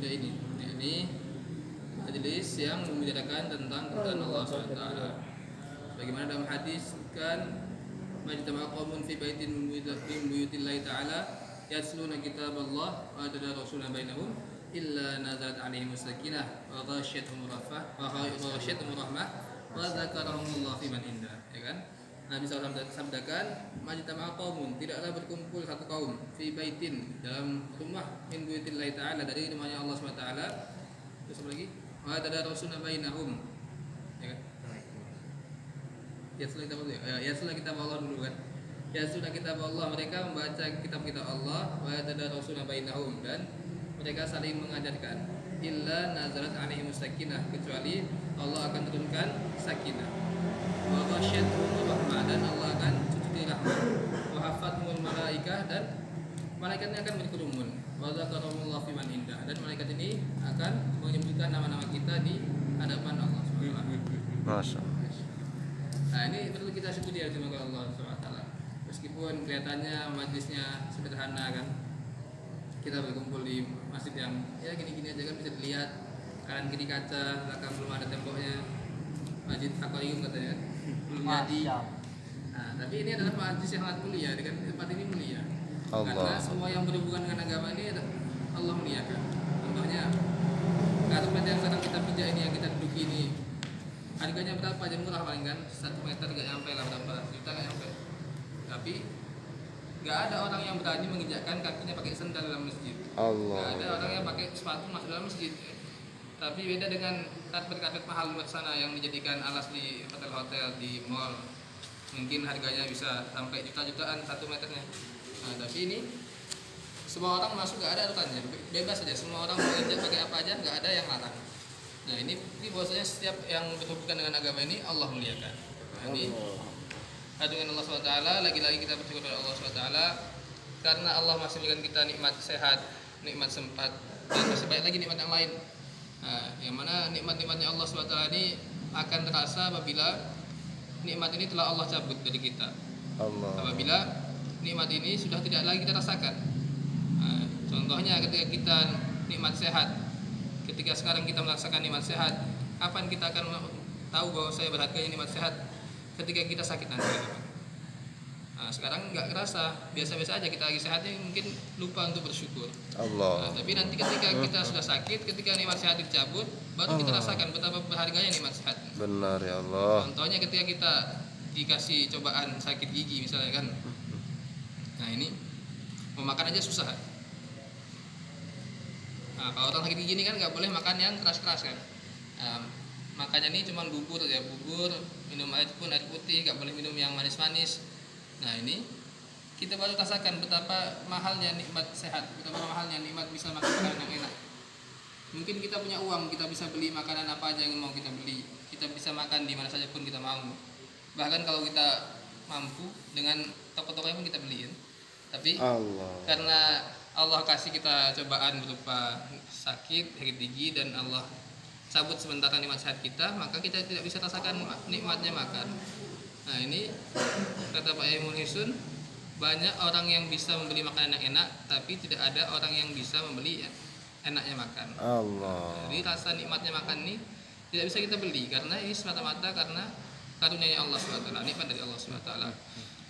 mulia ini. Ini majelis yang membicarakan tentang kebenaran Allah SWT. Bagaimana dalam hadis kan majtama'a qaumun fi baitin min buyutillahi ta'ala yatluna kitaballah wa yatadarasuna bainahum illa nazalat 'alaihim sakinah wa ghasyiyatuhum rahmah wa dzakarahumullah fi man indah, ya kan? Nabi SAW sabdakan, majtama'a qaumun, tidaklah berkumpul satu kaum fi baitin, dalam rumah min buyutillahi ta'ala, dari rumahnya Allah SWT. Terus apa lagi? Wa tadarasuna bainahum, ya kan? Yatluna kitab Allah dulu kan. Yatluna kitab Allah, mereka membaca kitab-kitab Allah, wa tadarasuna bainahum, dan mereka saling mengajarkan. Illa nazalat 'alaihim sakinah, kecuali Allah akan turunkan sakinah. Wa ghasyiyatuhum rahmah, dan Allah akan cucuti rahmat. Wa hafathumul malaikah, dan malaikatnya akan berkerumun. Wa dzakarahumullah fi man indah, dan malaikat ini akan menyebutkan nama-nama kita di hadapan Allah SWT. Masya. Nah, ini perlu kita syukuri kepada Allah SWT. Meskipun kelihatannya majlisnya sederhana kan, kita berkumpul di masjid yang ya gini-gini aja kan, bisa dilihat kanan kiri kaca, belakang belum ada temboknya, masjid akuarium katanya, belum jadi. Nah, tapi ini adalah majlis yang sangat mulia, dengan tempat ini mulia. Allah. Karena semua yang berhubungan dengan agama ini Allah muliakan. Contohnya karpet yang sekarang kita pijak ini, yang kita duduk ini, harganya berapa aja, murah paling kan, 1 meter gak nyampe lah, berapa juta gak nyampe. Tapi gak ada orang yang berani menginjakkan kakinya pakai sandal dalam masjid. Allah. Gak ada orang yang pakai sepatu masuk dalam masjid. Tapi beda dengan karpet-karpet mahal luar sana yang dijadikan alas di hotel-hotel, di mall. Mungkin harganya bisa sampai juta-jutaan 1 meternya. Nah, tapi ini semua orang masuk, gak ada aturannya, bebas saja. Semua orang mau injak pakai apa aja, gak ada yang larang. Nah, ini bahwasanya setiap yang berhubungan dengan agama ini Allah muliakan. Nah, ini dengan Allah SWT, lagi-lagi kita bersyukur kepada Allah SWT karena Allah masih memberikan kita nikmat sehat, nikmat sempat, dan masih banyak lagi nikmat yang lain. Nah, yang mana nikmat-nikmatnya Allah SWT ini akan terasa apabila nikmat ini telah Allah cabut dari kita. Allah. Apabila nikmat ini sudah tidak lagi kita rasakan. Nah, contohnya ketika kita nikmat sehat, ketika sekarang kita merasakan nikmat sehat, kapan kita akan tahu bahwa saya berharganya nikmat sehat? Ketika kita sakit nanti. Nah, sekarang nggak kerasa, biasa-biasa aja, kita lagi sehatnya mungkin lupa untuk bersyukur. Allah. Nah, tapi nanti ketika kita sudah sakit, ketika nikmat sehat dicabut, baru kita rasakan betapa berharganya nikmat sehat. Benar ya Allah. Contohnya ketika kita dikasih cobaan sakit gigi misalnya kan. Nah, ini mau makan aja susah. Nah, kalau orang sakit gigi ini kan nggak boleh makan yang keras-keras kan. Makanya ini cuma bubur ya, bubur, minum air pun air putih, nggak boleh minum yang manis-manis. Nah, ini kita baru rasakan betapa mahalnya nikmat sehat, betapa mahalnya nikmat bisa makan makanan yang enak. Mungkin kita punya uang, kita bisa beli makanan apa aja yang mau kita beli, kita bisa makan di mana saja pun kita mau. Bahkan kalau kita mampu, dengan toko-tokonya pun kita beliin. Tapi karena Allah kasih kita cobaan berupa sakit, gigi, dan Allah cabut sementara nikmat sehat kita, maka kita tidak bisa rasakan nikmatnya makan. Nah, ini kata Pak Yaimul Hisun, banyak orang yang bisa membeli makanan yang enak, tapi tidak ada orang yang bisa membeli enaknya makan. Allah. Jadi rasa nikmatnya makan ini tidak bisa kita beli, karena ini semata-mata karena karunia Allah SWT, nikmat dari Allah SWT.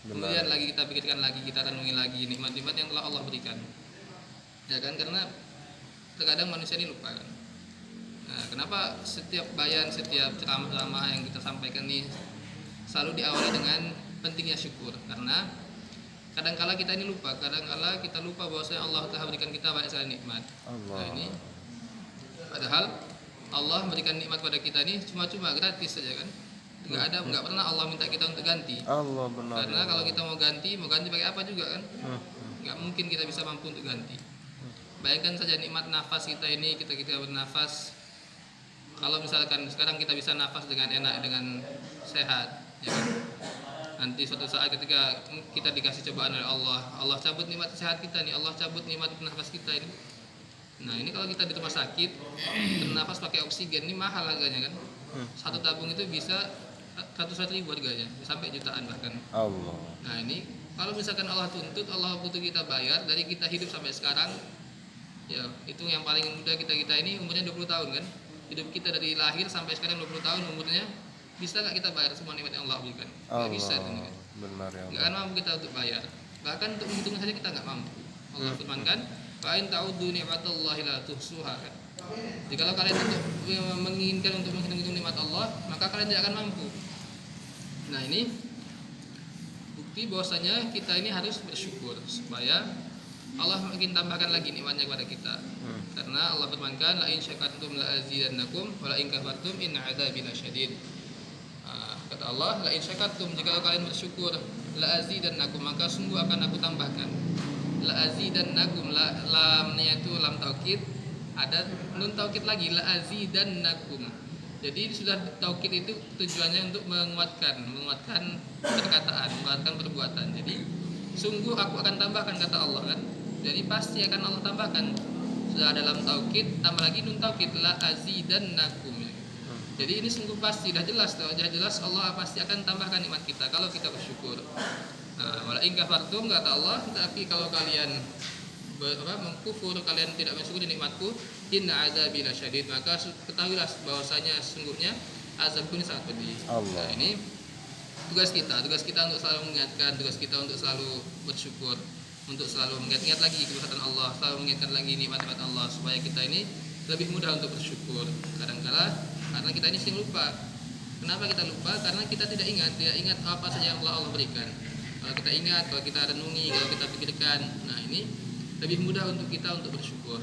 Kemudian lagi kita pikirkan lagi, kita renungi lagi nikmat-nikmat yang telah Allah berikan. Ya kan, karena terkadang manusia ini lupa kan. Nah, kenapa setiap bayan, setiap ceramah-ceramah yang kita sampaikan ini selalu diawali dengan pentingnya syukur? Karena kadangkala kita ini lupa, kadangkala kita lupa bahwasanya Allah telah berikan kita banyak sekali nikmat. Nah, ini padahal Allah memberikan nikmat pada kita ini cuma-cuma, gratis saja kan. Nggak pernah Allah minta kita untuk ganti. Allah, benar. Karena kalau kita mau ganti pakai apa juga kan? Nggak mungkin kita bisa mampu untuk ganti. Bayangkan saja nikmat nafas kita ini, kita bernafas. Kalau misalkan sekarang kita bisa nafas dengan enak, dengan sehat, ya kan? Nanti suatu saat ketika kita dikasih cobaan oleh Allah, Allah cabut nikmat sehat kita nih, Allah cabut nikmat nafas kita ini. Nah, ini kalau kita di rumah sakit, bernafas pakai oksigen, ini mahal harganya kan? Satu tabung itu bisa ratusan ribu harganya, sampai jutaan bahkan. Allah. Nah, ini kalau misalkan Allah tuntut, Allah butuh kita bayar dari kita hidup sampai sekarang, Ya, itu yang paling muda kita ini umurnya 20 tahun kan. Hidup kita dari lahir sampai sekarang 20 tahun umurnya, bisa nggak kita bayar semua nikmat yang Allah berikan? Nggak bisa itu Allah, kan. benar ya Nggak Allah. akan mampu kita untuk bayar. Bahkan untuk menghitung saja kita nggak mampu. Allah firmankan, "Fa in ta'uddu ni'matallahi la tuhsuha." Kan? Jikalau kalian untuk menginginkan untuk menghitung nikmat Allah, maka kalian tidak akan mampu. Nah, ini bukti bahwasanya kita ini harus bersyukur supaya Allah makin tambahkan lagi nikmatnya kepada kita. Karena Allah firmankan, la in syakartum la azidannakum wa la in kafartum in 'adzabi lasyadid. Kata Allah, la in syakartum, jika kalian bersyukur, la azidannakum, maka sungguh akan aku tambahkan. La azidannakum, lamnya itu lam taukid, ada nun taukid lagi, la azidannakum. Jadi sudah taukid itu tujuannya untuk menguatkan perkataan, menguatkan perbuatan. Jadi sungguh aku akan tambahkan, kata Allah kan. Jadi pasti akan Allah tambahkan. Sudah dalam taukid, tambah lagi nun taukid, la azidannakum. Jadi ini sungguh pasti, dah jelas Allah pasti akan tambahkan nikmat kita kalau kita bersyukur. Wala in kafartum, kata Allah, tapi kalau kalian mengkufur, kalian tidak mensyukuri nikmatku, inna adzabi lasyadid, maka ketahuilah bahwasanya sesungguhnya azabku ini sangat pedih. Allah. Nah, ini tugas kita untuk selalu mengingatkan, tugas kita untuk selalu bersyukur, untuk selalu mengingat lagi kebesaran Allah, selalu mengingatkan lagi nikmat-nikmat Allah supaya kita ini lebih mudah untuk bersyukur. Kadang-kala karena kita ini sering lupa. Kenapa kita lupa? Karena kita tidak ingat apa saja yang Allah berikan. Kalau kita ingat, kalau kita renungi, kalau kita pikirkan, nah ini lebih mudah untuk kita untuk bersyukur.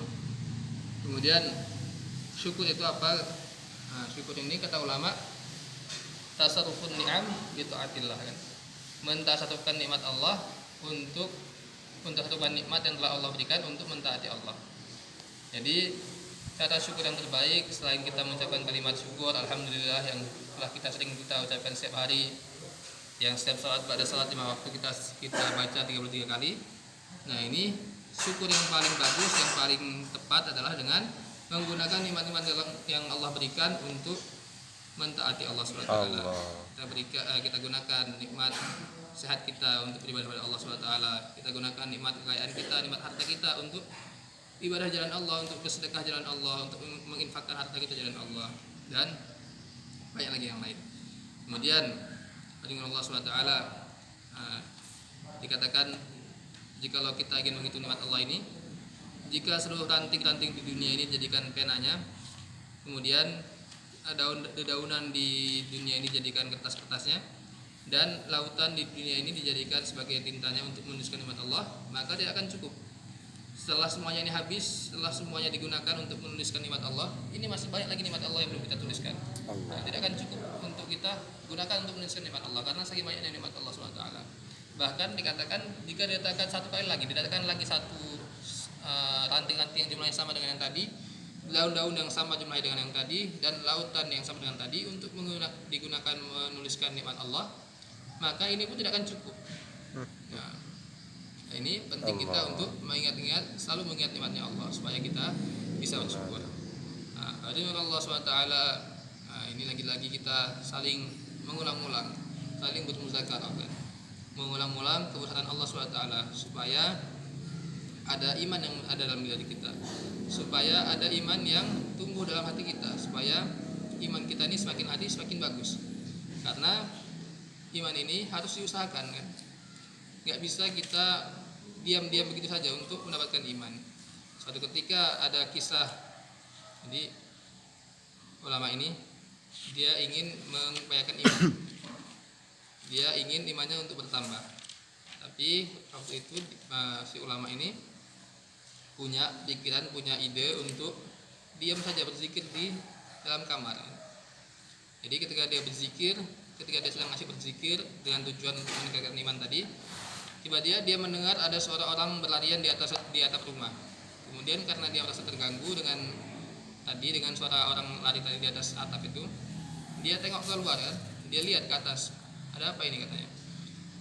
Kemudian syukur itu apa? Nah, syukur ini kata ulama, tasarrufun ni'am bi taatillah kan. Mentasarrufkan nikmat Allah untuk mentasarrufkan nikmat yang telah Allah berikan untuk mentaati Allah. Jadi kata syukur yang terbaik selain kita mengucapkan kalimat syukur alhamdulillah yang telah kita sering kita ucapkan setiap hari, yang setiap salat pada salat 5 waktu kita baca 33 kali. Nah, ini syukur yang paling bagus, yang paling tepat adalah dengan menggunakan nikmat-nikmat yang Allah berikan untuk mentaati Allah SWT. Kita gunakan nikmat sehat kita untuk beribadah kepada Allah SWT. Kita gunakan nikmat kekayaan kita, nikmat harta kita untuk ibadah jalan Allah, untuk bersedekah jalan Allah, untuk menginfakkan harta kita jalan Allah, dan banyak lagi yang lain. Kemudian dengan Allah SWT dikatakan, jikalau kita ingin menghitung nikmat Allah ini, jika seluruh ranting-ranting di dunia ini dijadikan penanya, kemudian dedaunan di dunia ini dijadikan kertas-kertasnya, dan lautan di dunia ini dijadikan sebagai tintanya untuk menuliskan nikmat Allah, maka tidak akan cukup. Setelah semuanya ini habis, setelah semuanya digunakan untuk menuliskan nikmat Allah, ini masih banyak lagi nikmat Allah yang belum kita tuliskan. Nah, tidak akan cukup untuk kita gunakan untuk menuliskan nikmat Allah, karena saking banyaknya nikmat Allah SWT. Bahkan dikatakan, jika diletakkan satu kali lagi, diletakkan lagi satu ranting-ranting yang jumlahnya sama dengan yang tadi, daun-daun yang sama jumlahnya dengan yang tadi, dan lautan yang sama dengan tadi untuk digunakan menuliskan nikmat Allah, maka ini pun tidak akan cukup. Nah, ini penting kita untuk mengingat-ingat, selalu mengingat nikmatnya Allah supaya kita bisa bersyukur. Hadirin Allah SWT, ini lagi-lagi kita saling mengulang-ulang, saling bermuzakarah kan, mengulang-ulang kebesaran Allah SWT supaya ada iman yang ada dalam diri kita, supaya ada iman yang tumbuh dalam hati kita, supaya iman kita ini semakin hari semakin bagus. Karena iman ini harus diusahakan kan. Nggak bisa kita diam-diam begitu saja untuk mendapatkan iman. Suatu ketika ada kisah, jadi ulama ini dia ingin mengupayakan iman, dia ingin imannya untuk bertambah. Tapi waktu itu si ulama ini punya pikiran, punya ide untuk diam saja berzikir di dalam kamar. Jadi ketika dia berzikir, ketika dia sedang asyik berzikir dengan tujuan untuk meningkatkan iman tadi, tiba-tiba dia mendengar ada suara orang berlarian di atap rumah. Kemudian karena dia merasa terganggu dengan suara orang lari tadi di atas atap itu, dia tengok keluar kan, dia lihat ke atas, ada apa ini katanya.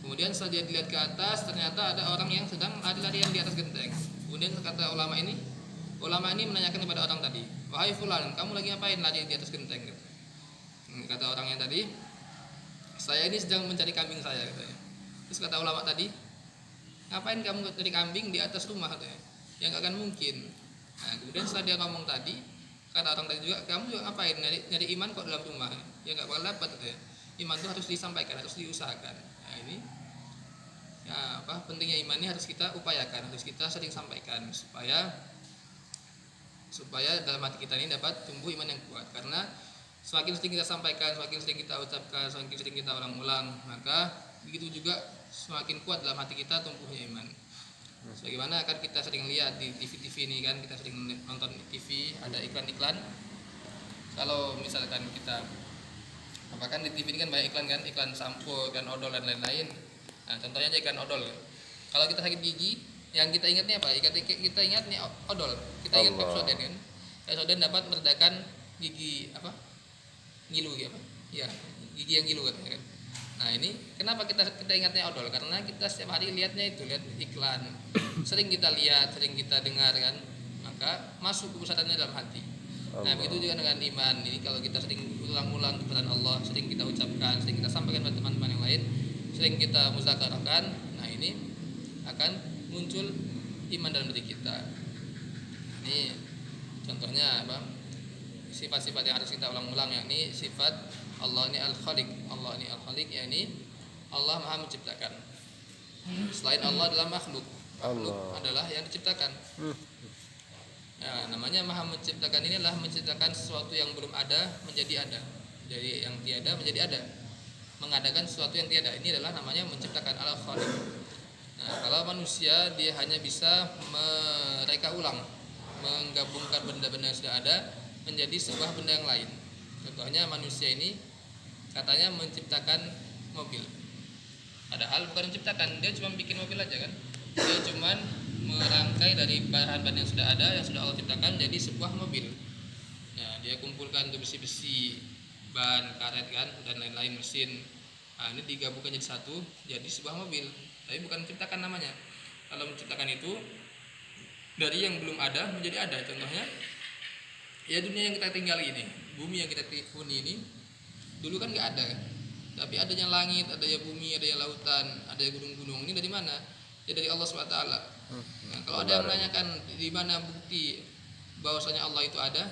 Kemudian setelah dia dilihat ke atas, ternyata ada orang yang sedang lari-larian di atas genteng. Kemudian kata ulama ini menanyakan kepada orang tadi, wahai fulan, kamu lagi ngapain lari di atas genteng? Kata orang yang tadi, saya ini sedang mencari kambing saya katanya. Terus kata ulama tadi, ngapain kamu cari kambing di atas rumah katanya? Yang akan mungkin. Nah, kemudian setelah dia ngomong tadi, kata orang tadi juga, kamu juga ngapain nyari iman kok dalam rumah? Ya nggak bakal dapat katanya. Iman itu harus disampaikan, harus diusahakan. Nah ini ya apa pentingnya iman ini harus kita upayakan, harus kita sering sampaikan supaya dalam hati kita ini dapat tumbuh iman yang kuat. Karena semakin sering kita sampaikan, semakin sering kita ucapkan, semakin sering kita ulang-ulang, maka begitu juga semakin kuat dalam hati kita tumbuhnya iman. Sebagaimana kan kita sering lihat di TV-TV ini kan, kita sering nonton TV ada iklan-iklan. Kalau misalkan kita kan di TV ini kan banyak iklan kan, iklan sampo, iklan odol dan lain-lain. Nah, contohnya aja iklan odol. Kalau kita sakit gigi, yang kita ingatnya apa? Kita ingat nih odol. Kita ingat Pepsodent kan. Pepsodent dapat meredakan gigi apa? Ngilu ya apa? Ya, gigi yang ngilu katanya kan. Nah, ini kenapa kita ingatnya odol? Karena kita setiap hari lihatnya itu, lihat iklan. Sering kita lihat, sering kita dengar kan. Maka masuk kebesarannya dalam hati. Nah, begitu juga dengan iman. Ini kalau kita sering ulang-ulang kebesaran Allah, sering kita ucapkan, sering kita sampaikan kepada teman-teman yang lain, sering kita muzakarahkan, nah ini akan muncul iman dalam diri kita. Ini contohnya apa? Sifat-sifat yang harus kita ulang-ulang, yakni sifat Allah ini Al-Khaliq. Allah ini Al-Khaliq, yakni Allah Maha menciptakan. Selain Allah adalah makhluk. Makhluk adalah yang diciptakan. Ya, namanya Maha menciptakan ini adalah menciptakan sesuatu yang belum ada menjadi ada. Jadi yang tiada menjadi ada. Mengadakan sesuatu yang tiada. Ini adalah namanya menciptakan Al-Khaliq. Nah, kalau manusia dia hanya bisa mereka ulang, menggabungkan benda-benda yang sudah ada menjadi sebuah benda yang lain. Contohnya manusia ini katanya menciptakan mobil. Padahal bukan menciptakan, dia cuma bikin mobil aja kan. Dia cuma merangkai dari bahan-bahan yang sudah ada, yang sudah Allah ciptakan jadi sebuah mobil. Nah, dia kumpulkan tuh besi-besi, ban, karet kan, dan lain-lain mesin. Nah, ini digabungkan jadi satu, jadi sebuah mobil. Tapi bukan menciptakan namanya. Kalau menciptakan itu dari yang belum ada menjadi ada. Contohnya, ya dunia yang kita tinggali ini, bumi yang kita huni ini, dulu kan nggak ada kan. Tapi adanya langit, adanya bumi, adanya lautan, adanya gunung-gunung. Ini dari mana? Ya dari Allah SWT. Nah, kalau ada yang menanyakan di mana bukti bahwasanya Allah itu ada,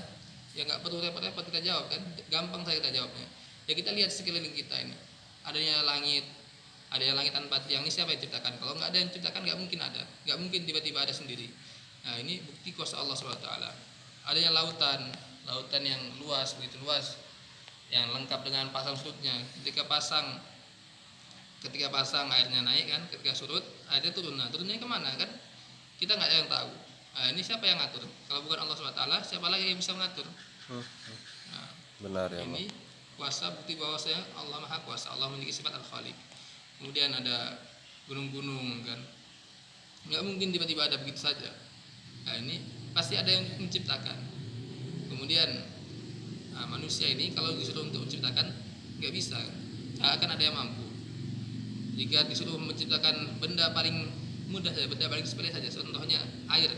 ya nggak perlu repot-repot kita jawab kan, gampang saya kita jawabnya. Ya kita lihat sekeliling kita ini, adanya langit tanpa tiang, ini siapa yang ciptakan? Kalau nggak ada yang ciptakan nggak mungkin ada, nggak mungkin tiba-tiba ada sendiri. Nah ini bukti kuasa Allah SWT. Adanya lautan yang luas, begitu luas, yang lengkap dengan pasang surutnya. Ketika pasang airnya naik kan, ketika surut airnya turun. Nah turunnya kemana kan? Kita nggak ada yang tahu. Nah, ini siapa yang ngatur? Kalau bukan Allah SWT, siapa lagi yang bisa mengatur? Nah, Benar ya ini kuasa, bukti bahwasanya Allah Maha Kuasa. Allah memiliki sifat Al-Khaliq. Kemudian ada gunung-gunung kan, nggak mungkin tiba-tiba ada begitu saja. Nah ini pasti ada yang menciptakan. Kemudian manusia ini kalau disuruh untuk menciptakan nggak bisa, nggak akan ada yang mampu. Jika disuruh menciptakan benda paling mudah saja, benda paling sepele saja, contohnya air,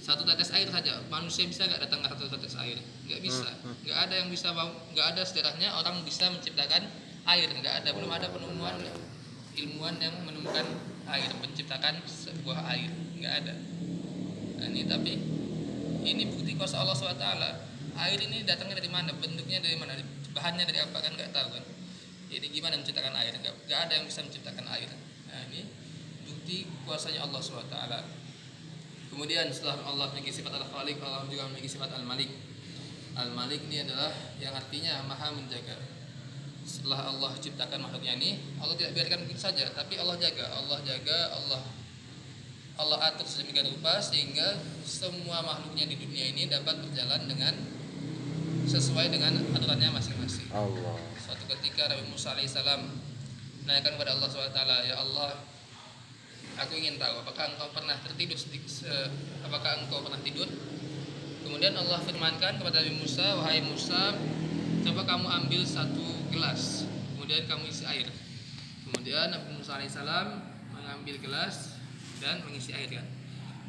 satu tetes air saja, manusia bisa nggak datang ke satu tetes air? Nggak bisa. Nggak ada yang bisa, nggak ada sejarahnya orang bisa menciptakan air, nggak ada, belum ada penemuan ilmuwan yang menemukan air, menciptakan sebuah air, nggak ada. Nah, ini bukti kuasa Allah SWT. Air ini datangnya dari mana, bentuknya dari mana, bahannya dari apa kan nggak tahu kan. Jadi gimana menciptakan air? Nggak ada yang bisa menciptakan air. Nah ini bukti kuasanya Allah SWT. Kemudian setelah Allah memiliki sifat Al-Khaliq, Allah juga memiliki sifat Al-Malik. Al-Malik ini adalah yang artinya maha menjaga. Setelah Allah ciptakan makhluknya ini, Allah tidak biarkan begitu saja, tapi Allah jaga, Allah atur sedemikian rupa sehingga semua makhluknya di dunia ini dapat berjalan dengan sesuai dengan aturannya masing-masing. Allah. Suatu ketika Nabi Musa alaihissalam menanyakan kepada Allah SWT, ya Allah, aku ingin tahu apakah engkau pernah tertidur, apakah engkau pernah tidur? Kemudian Allah firmankan kepada Nabi Musa, wahai Musa, coba kamu ambil satu gelas, kemudian kamu isi air. Kemudian Nabi Musa alaihissalam mengambil gelas dan mengisi air kan,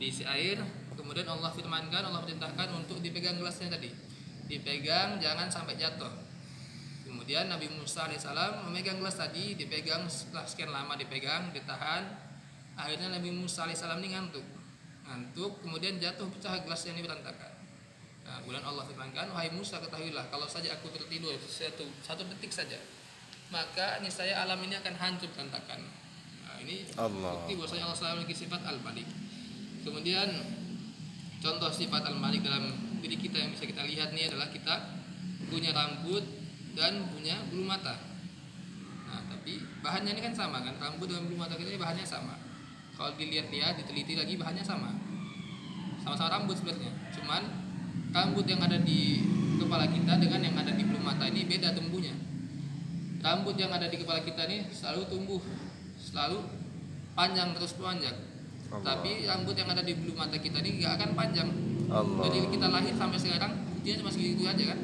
diisi air. Kemudian Allah firmankan, Allah perintahkan untuk dipegang gelasnya tadi, dipegang jangan sampai jatuh. Kemudian Nabi Musa alaihissalam memegang gelas tadi, dipegang setelah sekian lama dipegang, ditahan. Akhirnya Nabi Musa alaihissalam ini ngantuk ngantuk, kemudian jatuh pecah gelasnya ini berantakan. Nah, kemudian Allah firmankan, wahai Musa, ketahuilah kalau saja aku tertidur satu detik saja, maka niscaya alam ini akan hancur berantakan. Nah, ini Allah. bukti bahwasanya Allah selalu memiliki sifat Al-Malik. Kemudian contoh sifat Al-Malik dalam diri kita yang bisa kita lihat nih adalah kita punya rambut dan punya bulu mata. Nah, tapi bahannya ini kan sama kan, rambut dan bulu mata kita ini bahannya sama. Kalau dilihat-lihat, diteliti lagi bahannya sama. Sama-sama rambut sebenarnya. Cuman rambut yang ada di kepala kita dengan yang ada di bulu mata ini beda tumbuhnya. Rambut yang ada di kepala kita ini selalu tumbuh, selalu panjang terus panjang. Tapi rambut yang ada di bulu mata kita ini nggak akan panjang. Allah. Dari kita lahir sampai sekarang buktinya cuma segitu aja kan.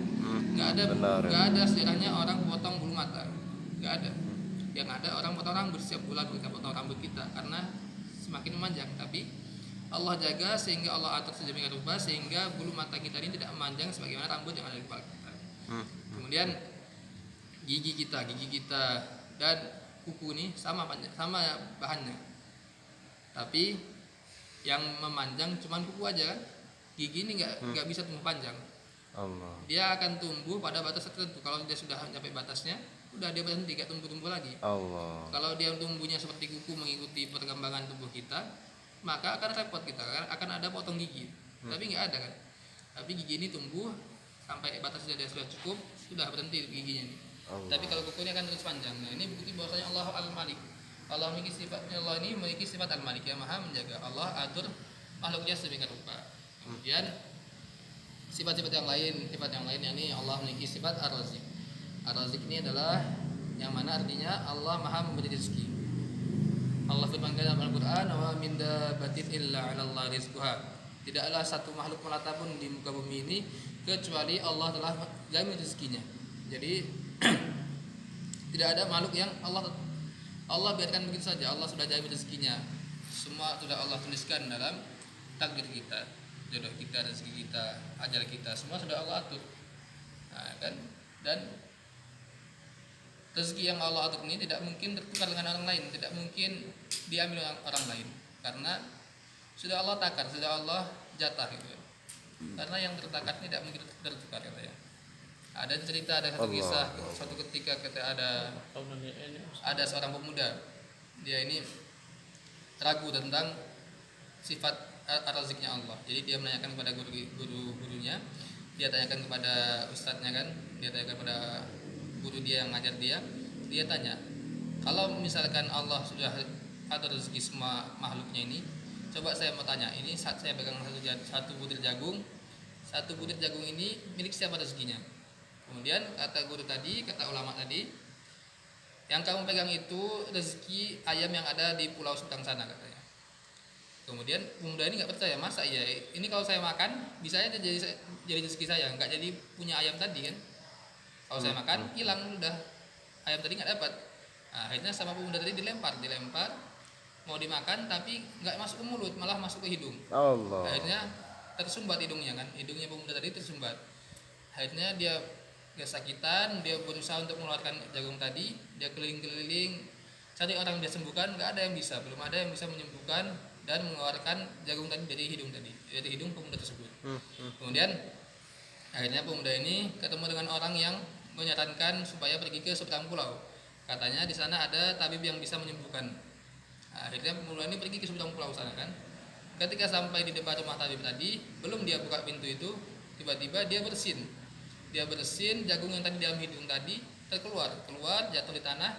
Nggak ada sejarahnya orang potong bulu mata, nggak ada. Yang ada orang potong rambut setiap bulan kita potong rambut kita karena semakin memanjang. Tapi Allah jaga sehingga Allah atur sedemikian rupa sehingga bulu mata kita ini tidak memanjang sebagaimana rambut yang ada di kepala kita. Kemudian gigi kita dan kuku ini sama panjang, sama bahannya. Tapi yang memanjang cuma kuku aja kan. Gigi ini nggak bisa tumbuh panjang. Allah. Dia akan tumbuh pada batas tertentu. Kalau dia sudah mencapai batasnya, udah dia berhenti, gak tumbuh lagi. Allah. Kalau dia tumbuhnya seperti kuku mengikuti perkembangan tubuh kita, maka akan repot kita, akan ada potong gigi. Tapi nggak ada kan. Tapi gigi ini tumbuh sampai batasnya dia sudah cukup, sudah berhenti giginya ini. Tapi kalau kuku ini akan terus panjang. Nah, ini bukti bahwasanya Allah Al-Malik. Allah ini memiliki sifat Al-Malik, yang maha menjaga. Allah atur makhluknya sedemikian rupa. Kemudian sifat-sifat yang lain yakni Allah memiliki sifat Ar-Razik. Ar-Razik ini adalah yang mana artinya Allah maha memberi rezeki. Allah firmankan dalam Al-Quran, wa min dabbatin illa 'ala Allah rizquha. Tidaklah satu makhluk melata pun di muka bumi ini kecuali Allah telah jamin rezekinya. Jadi tidak ada makhluk yang Allah biarkan begitu saja. Allah sudah jamin rezekinya. Semua sudah Allah tuliskan dalam takdir kita, jodoh kita, rezeki kita, ajal kita, semua sudah Allah atur. Nah, kan? Dan rezeki yang Allah atur ini tidak mungkin tertukar dengan orang lain, tidak mungkin diambil orang lain, karena sudah Allah takar, sudah Allah jatah gitu. Karena yang tertakar tidak mungkin tertukar katanya. Ada cerita, ada satu kisah, suatu ketika ada seorang pemuda, dia ini ragu tentang sifat ar-raziknya Allah. Jadi dia menanyakan kepada guru-gurunya, dia tanyakan kepada ustadznya kan, dia tanyakan kepada guru dia yang ngajar dia tanya, kalau misalkan Allah sudah atur rezeki semua makhluknya ini, coba saya mau tanya, ini saat saya pegang satu butir jagung ini milik siapa rezekinya? Kemudian kata ulama tadi, yang kamu pegang itu rezeki ayam yang ada di Pulau Sebutang sana katanya. Kemudian pemuda ini nggak percaya, masa iya ini kalau saya makan bisa aja jadi rezeki saya, nggak jadi punya ayam tadi kan. Kalau saya makan hilang udah, ayam tadi nggak dapat. Nah, akhirnya sama pemuda tadi dilempar mau dimakan tapi nggak masuk ke mulut, malah masuk ke hidung. Allah. Akhirnya tersumbat hidungnya kan, hidungnya pemuda tadi tersumbat. Akhirnya dia kesakitan, dia berusaha untuk mengeluarkan jagung tadi, dia keliling-keliling cari orang dia sembuhkan, nggak ada yang bisa, belum ada yang bisa menyembuhkan dan mengeluarkan jagung tadi dari hidung pemuda tersebut. Kemudian akhirnya pemuda ini ketemu dengan orang yang menyarankan supaya pergi ke seberang pulau. Katanya di sana ada tabib yang bisa menyembuhkan. Akhirnya pemuda ini pergi ke seberang pulau sana kan. Ketika sampai di depan rumah tabib tadi, belum dia buka pintu itu, tiba-tiba dia bersin, jagung yang tadi di dalam hidung tadi keluar jatuh di tanah.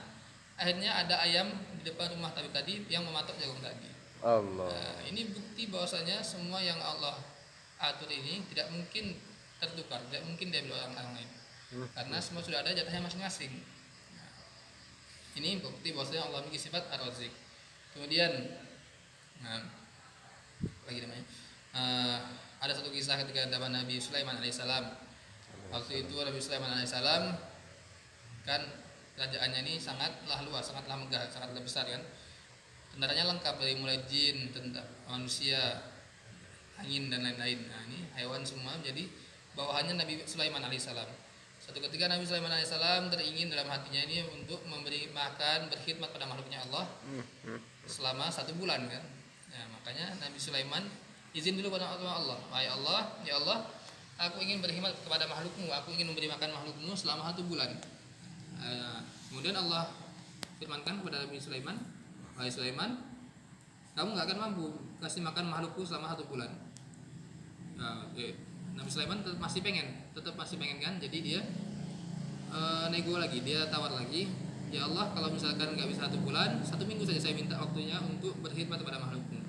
Akhirnya ada ayam di depan rumah tabib tadi yang mematok jagung tadi. Allah. Nah, ini bukti bahwasanya semua yang Allah atur ini tidak mungkin tertukar, tidak mungkin diambil orang lain, karena semua sudah ada jatahnya masing-masing. Nah, ini bukti bahwasanya Allah memiliki sifat ar-razik. Kemudian ada satu kisah ketika zaman Nabi Sulaiman alaihissalam. Waktu itu Nabi Sulaiman alaihissalam kan kerajaannya ini sangatlah luas, sangatlah megah, sangatlah besar kan. Tentaranya lengkap dari mulai jin, tentara, manusia, angin dan lain-lain. Nah, ini hewan semua menjadi bawahannya Nabi Sulaiman alaihissalam. Suatu ketika Nabi Sulaiman alaihissalam teringin dalam hatinya ini untuk memberi makan, berkhidmat pada makhluknya Allah selama 1 bulan kan. Nah, makanya Nabi Sulaiman izin dulu pada Allah. Wahai Allah, ya Allah, aku ingin berkhidmat kepada makhlukmu, aku ingin memberi makan makhlukmu selama 1 bulan. Kemudian Allah firmankan kepada Nabi Sulaiman, wahai Sulaiman, kamu nggak akan mampu kasih makan makhlukku selama 1 bulan. Nabi Sulaiman tetap masih pengen kan, jadi dia nego lagi, dia tawar lagi, ya Allah, kalau misalkan nggak bisa 1 bulan, 1 minggu saja saya minta waktunya untuk berkhidmat kepada makhlukmu.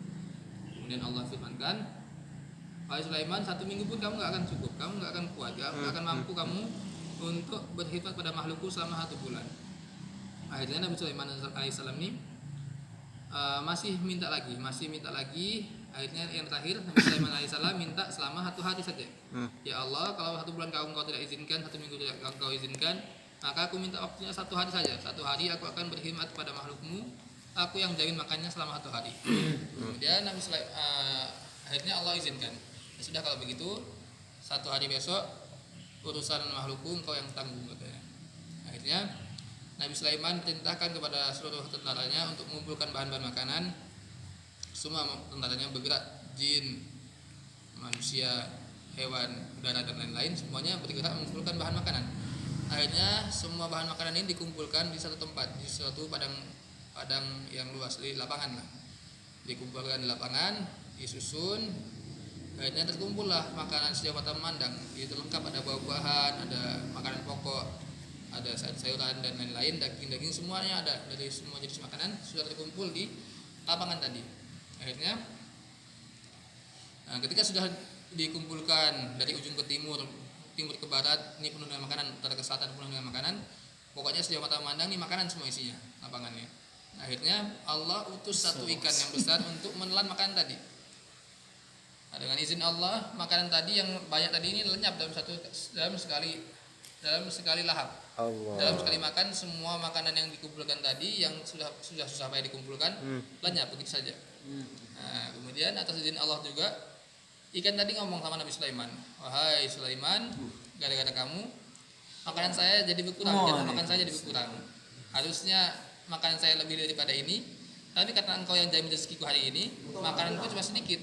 Kemudian Allah firmankan, wahai Sulaiman, 1 minggu pun kamu nggak akan cukup, kamu nggak akan kuat, kamu nggak akan mampu kamu untuk berkhidmat pada makhlukku selama 1 bulan. Akhirnya Nabi Sulaiman alaihissalam ini masih minta lagi. Akhirnya yang terakhir Nabi Sulaiman alaihissalam minta selama 1 hari saja. Ya Allah, kalau 1 bulan engkau tidak izinkan, 1 minggu tidak engkau izinkan, maka aku minta waktunya 1 hari saja. 1 hari aku akan berkhidmat kepada makhlukmu, aku yang jamin makannya selama 1 hari. Kemudian Nabi Sulaiman akhirnya Allah izinkan. Ya sudah, kalau begitu 1 hari besok urusan makhlukku engkau yang tanggung katanya. Akhirnya Nabi Sulaiman perintahkan kepada seluruh tentaranya untuk mengumpulkan bahan-bahan makanan. Semua tentaranya bergerak, jin, manusia, hewan, udara dan lain-lain, semuanya bergerak mengumpulkan bahan makanan. Akhirnya semua bahan makanan ini dikumpulkan di satu tempat, di suatu padang yang luas, di lapangan lah. Dikumpulkan di lapangan, disusun. Akhirnya terkumpullah makanan sejauh mata memandang. Itu lengkap, ada buah-buahan, ada makanan pokok, ada sayur-sayuran dan lain-lain, daging-daging, semuanya ada. Dari semua jenis makanan sudah terkumpul di lapangan tadi. Akhirnya ketika sudah dikumpulkan dari ujung ke timur ke barat, ini penuh dengan makanan, utara ke selatan penuh dengan makanan, pokoknya sejauh mata memandang ini makanan semua isinya lapangannya. Akhirnya Allah utus satu ikan yang besar untuk menelan makanan tadi. Dengan izin Allah, makanan tadi yang banyak tadi ini lenyap dalam sekali lahap. Allah. Dalam sekali makan, semua makanan yang dikumpulkan tadi yang sudah susah payah dikumpulkan lenyap begitu saja. Kemudian atas izin Allah juga, ikan tadi ngomong sama Nabi Sulaiman, wahai Sulaiman, gara-gara kamu makanan saya jadi berkurang, jatah makan saya jadi berkurang. Harusnya makanan saya lebih daripada ini, tapi karena engkau yang jamin rezekiku hari ini, makananku cuma sedikit.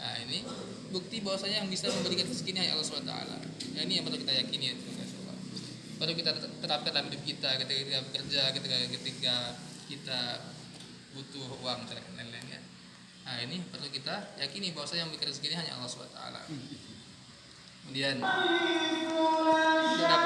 Nah, ini bukti bahwasanya yang bisa memberikan rezeki ini hanya Allah SWT. Ya, ini yang perlu kita yakini ya, perlu kita terapkan dalam hidup kita ketika kita bekerja, ketika kita butuh uang dan lain-lainnya. Nah, ini perlu kita yakini bahwasanya yang memberikan rezeki ini hanya Allah SWT. Kemudian